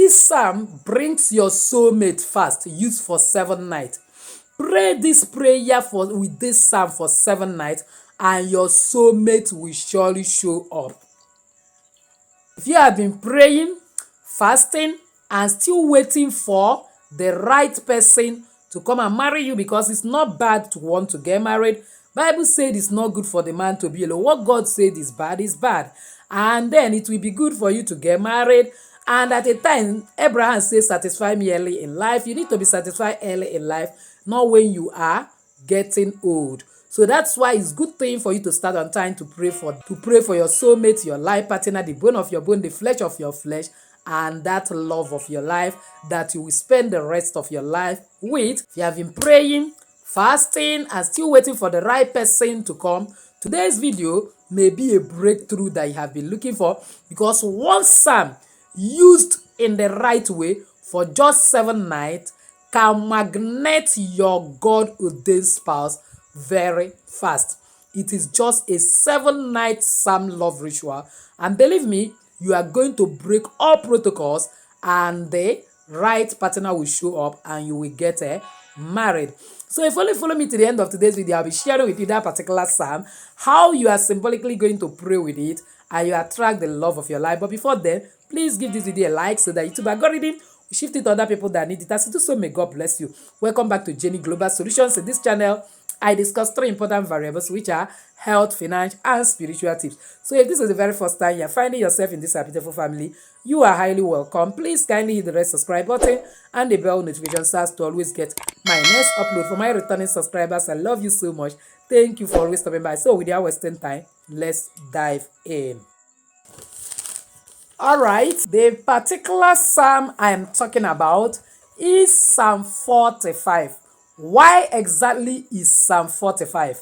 This psalm brings your soulmate fast, used for 7 nights. Pray this prayer with this psalm for 7 nights, and your soulmate will surely show up. If you have been praying, fasting, and still waiting for the right person to come and marry you, because it's not bad to want to get married. Bible said it's not good for the man to be alone. What God said is bad is bad. And then it will be good for you to get married. And at a time, Abraham says, satisfy me early in life. You need to be satisfied early in life, not when you are getting old. So that's why it's good thing for you to start on time to pray for your soulmate, your life partner, the bone of your bone, the flesh of your flesh, and that love of your life that you will spend the rest of your life with. If you have been praying, fasting, and still waiting for the right person to come, today's video may be a breakthrough that you have been looking for, because one psalm used in the right way for just 7 nights can magnet your God-ordained spouse very fast. It is just a 7-night psalm love ritual, and believe me, you are going to break all protocols, and the right partner will show up, and you will get married. So if you only follow me to the end of today's video, I'll be sharing with you that particular psalm, how you are symbolically going to pray with it, and you attract the love of your life. But before then, please give this video a like so that YouTube algorithm will shift it to other people that need it. As you do so, may God bless you. Welcome back to Jennyglobal Solutions. In this channel, I discuss 3 important variables, which are health, finance, and spiritual tips. So if this is the very first time you're finding yourself in this beautiful family, you are highly welcome. Please kindly hit the red subscribe button and the bell notification so as to always get my next upload. For my returning subscribers, I love you so much. Thank you for always stopping by. So without wasting time, let's dive in. Alright, the particular psalm I am talking about is Psalm 45. Why exactly is Psalm 45?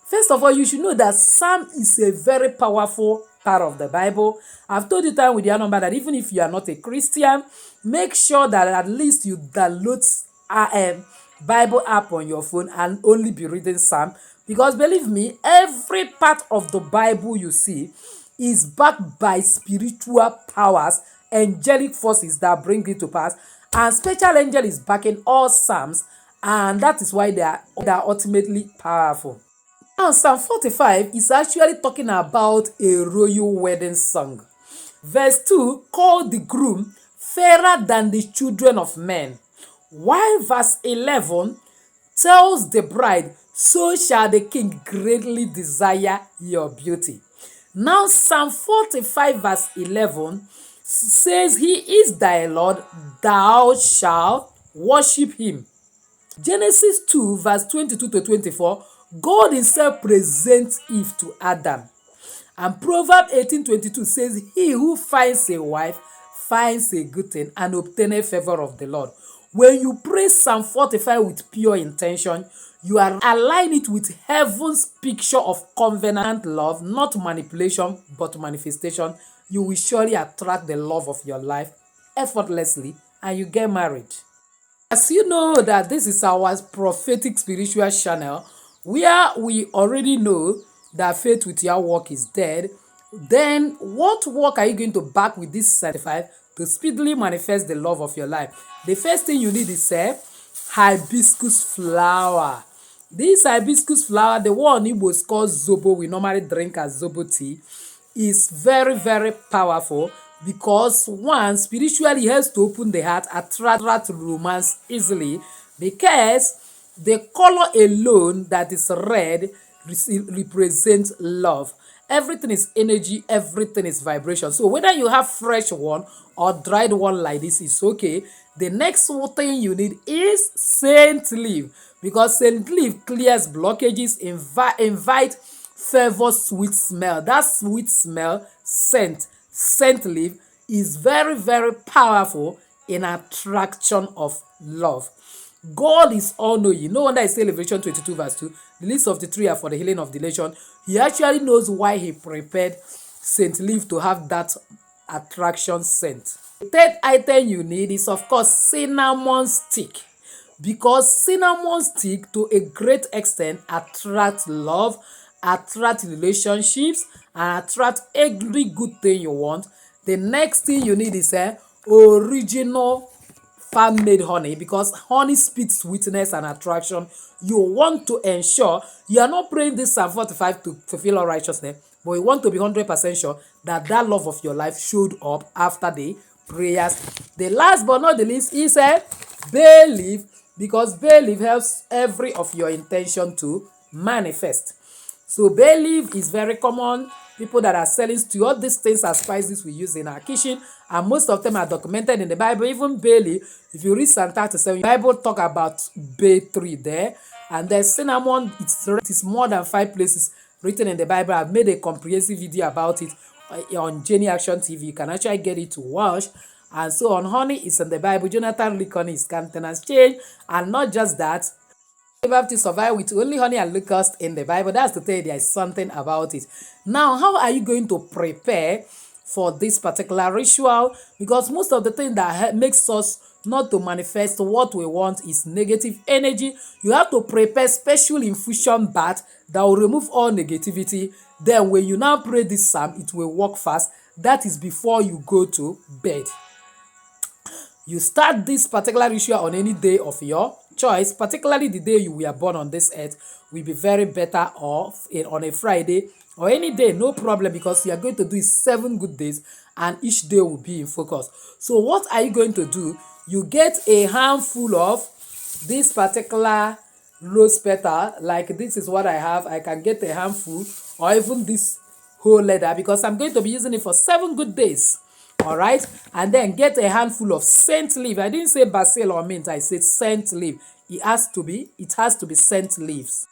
First of all, you should know that Psalm is a very powerful part of the Bible. I've told you time with your number that even if you are not a Christian, make sure that at least you download a Bible app on your phone and only be reading Psalm. Because believe me, every part of the Bible you see is backed by spiritual powers, angelic forces that bring it to pass, and special angel is backing all Psalms, and that is why they are ultimately powerful. Now, Psalm 45 is actually talking about a royal wedding song. Verse 2 called the groom fairer than the children of men, while verse 11 tells the bride, so shall the king greatly desire your beauty. Now, Psalm 45 verse 11 says, he is thy Lord, thou shalt worship him. Genesis 2 verse 22 to 24, God himself presents Eve to Adam. And Proverbs 18:22 says, he who finds a wife finds a good thing and obtaineth favor of the Lord. When you pray Psalm 45 with pure intention, you are aligning it with heaven's picture of covenant love, not manipulation, but manifestation. You will surely attract the love of your life effortlessly, and you get married. As you know that this is our prophetic spiritual channel, where we already know that faith with your work is dead, then what work are you going to back with this 75 to speedily manifest the love of your life? The first thing you need is hibiscus flower. This hibiscus flower, the one Igbo is called zobo, we normally drink as zobo tea, is very, very powerful, because one, spiritually helps to open the heart, attract romance easily, because the color alone that is red represents love. Everything is energy, everything is vibration. So whether you have fresh one or dried one like this, is okay. The next thing you need is saint leaf, because saint leaf clears blockages, invite favor sweet smell. That sweet smell, saint leaf, is very, very powerful in attraction of love. God is all-knowing. No wonder I say Revelation 22 verse 2, the leaves of the tree are for the healing of the nation. He actually knows why he prepared saint leaf to have that attraction scent. The third item you need is, of course, cinnamon stick, because cinnamon stick to a great extent attract love, attract relationships, and attract every good thing you want. The next thing you need is original farm-made honey, because honey speaks sweetness and attraction. You want to ensure you are not praying this Psalm 45 to fulfill all righteousness, but you want to be 100% sure that that love of your life showed up after the prayers. The last but not the least is a bay leaf, because bay leaf helps every of your intention to manifest. So bay leaf is very common. People that are selling stew, all these things are spices we use in our kitchen, and most of them are documented in the Bible. Even bay leaf, if you read Psalm 37, the Bible talk about bay tree there. And there's cinnamon, it is more than 5 places written in the Bible. I've made a comprehensive video about it on Jenny Action TV. You can actually get it to watch. And so on honey, it's in the Bible. Jonathan Lincoln, his countenance changed. And not just that, able to survive with only honey and locusts in the Bible. That's to tell you there is something about it. Now, how are you going to prepare for this particular ritual? Because most of the thing that makes us not to manifest what we want is negative energy. You have to prepare special infusion bath that will remove all negativity. Then when you now pray this psalm, it will work fast. That is before you go to bed. You start this particular ritual on any day of your choice, particularly the day you were born on this earth will be very better off on a Friday or any day, no problem, because you are going to do it 7 good days and each day will be in focus. So what are you going to do? You get a handful of this particular rose petal, like this is what I have. I can get a handful or even this whole leather, because I'm going to be using it for 7 good days. All right, and then get a handful of scent leaf. I didn't say basil or mint, I said scent leaf. It has to be scent leaves.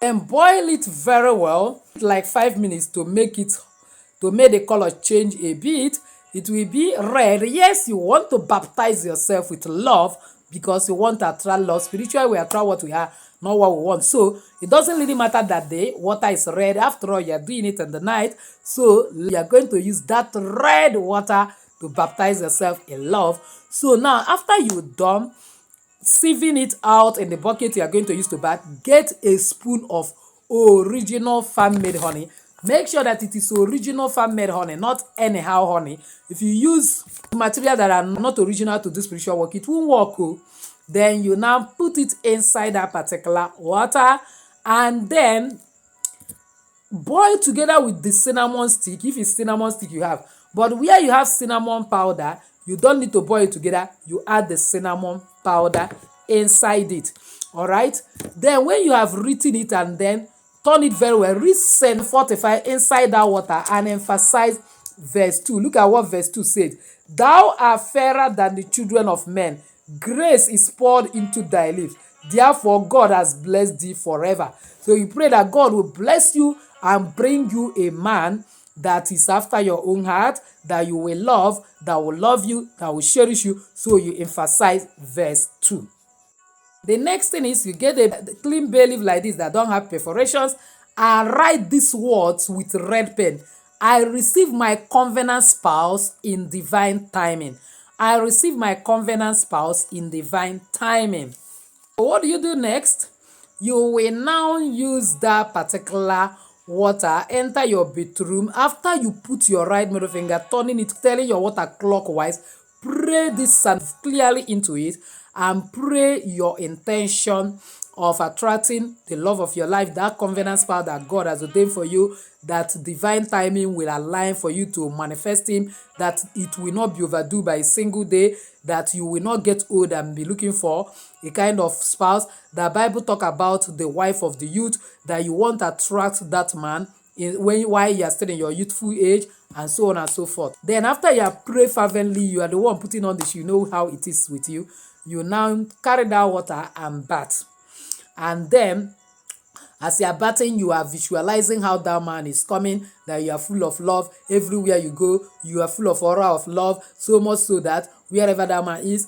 Then boil it very well, like 5 minutes to make the color change a bit. It will be red. Yes, you want to baptize yourself with love, because you want to attract love. Spiritually, we attract what we are, not what we want. So it doesn't really matter that the water is red. After all, you're doing it in the night. So you're going to use that red water to baptize yourself in love. So now, after you're done sieving it out in the bucket you are going to use to bath, get a spoon of original farm-made honey. Make sure that it is original farm-made honey, not anyhow honey. If you use material that are not original to do spiritual work, it won't work. Then you now put it inside that particular water and then boil together with the cinnamon stick, if it's cinnamon stick you have. But where you have cinnamon powder, you don't need to boil it together. You add the cinnamon powder inside it. All right. Then when you have written it and then turn it very well, read Psalm 45 inside that water and emphasize verse 2. Look at what verse 2 says. Thou art fairer than the children of men. Grace is poured into thy lips. Therefore, God has blessed thee forever. So you pray that God will bless you and bring you a man that is after your own heart, that you will love, that will love you, that will cherish you. So you emphasize verse 2. The next thing is you get a clean bay leaf like this that don't have perforations and write these words with red pen. I receive my covenant spouse in divine timing. I receive my covenant spouse in divine timing. What do you do next? You will now use that particular water, enter your bedroom. After you put your right middle finger, turning it, telling your water clockwise, pray this psalm clearly into it and pray your intention of attracting the love of your life, that covenant spouse that God has ordained for you, that divine timing will align for you to manifest him, that it will not be overdue by a single day, that you will not get old and be looking for a kind of spouse. The Bible talk about the wife of the youth, that you want to attract that man while you are still in your youthful age, and so on and so forth. Then after you have prayed fervently, you are the one putting on this, you know how it is with you. You now carry that water and bath. And then as you are bathing, you are visualizing how that man is coming, that you are full of love. Everywhere you go, you are full of aura of love, so much so that wherever that man is,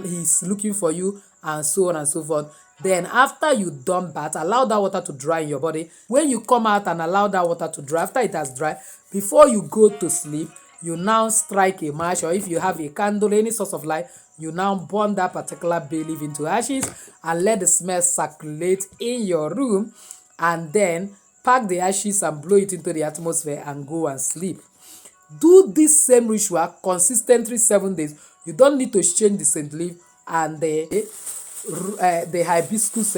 he's looking for you, and so on and so forth. Then after you done bath, allow that water to dry in your body. When you come out and allow that water to dry, after it has dried, before you go to sleep, you now strike a match, or if you have a candle, any source of light, you now burn that particular bay leaf into ashes and let the smell circulate in your room, and then pack the ashes and blow it into the atmosphere and go and sleep. Do this same ritual consistently 7 days. You don't need to change the scent leaf and the hibiscus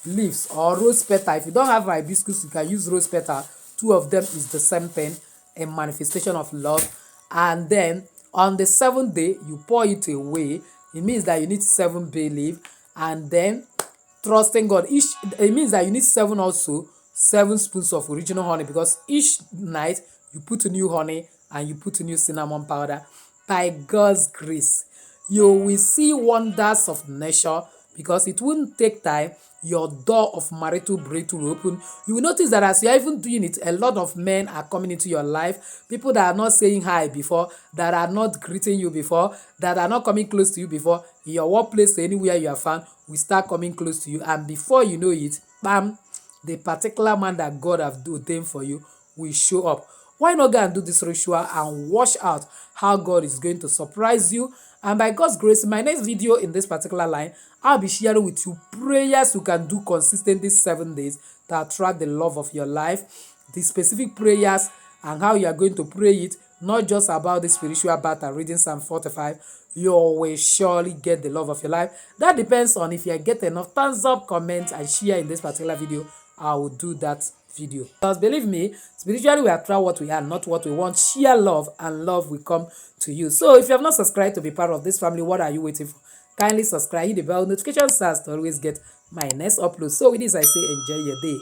leaves or rose petal. If you don't have hibiscus, you can use rose petal. Two of them is the same thing, a manifestation of love. And then on the seventh day, you pour it away. It means that you need 7 bay leaf. And then trusting God. It means that you need 7 spoons of original honey, because each night you put a new honey and you put a new cinnamon powder. By God's grace, you will see wonders of nature, because it won't take time. Your door of marital breakthrough will open. You will notice that as you're even doing it, a lot of men are coming into your life. People that are not saying hi before, that are not greeting you before, that are not coming close to you before, in your workplace, anywhere you are found, will start coming close to you. And before you know it, bam, the particular man that God have ordained for you will show up. Why not go and do this ritual and watch out how God is going to surprise you? And by God's grace, in my next video in this particular line, I'll be sharing with you prayers you can do consistently 7 days to attract the love of your life, the specific prayers and how you are going to pray it, not just about the spiritual battle reading Psalm 45. You will surely get the love of your life. That depends on if you get enough thumbs up, comments, and share in this particular video. I will do that video. Because believe me, spiritually we attract what we are, not what we want. Share love and love will come to you. So if you have not subscribed to be part of this family, what are you waiting for? Kindly subscribe, hit the bell notification so as to always get my next upload. So with this I say enjoy your day.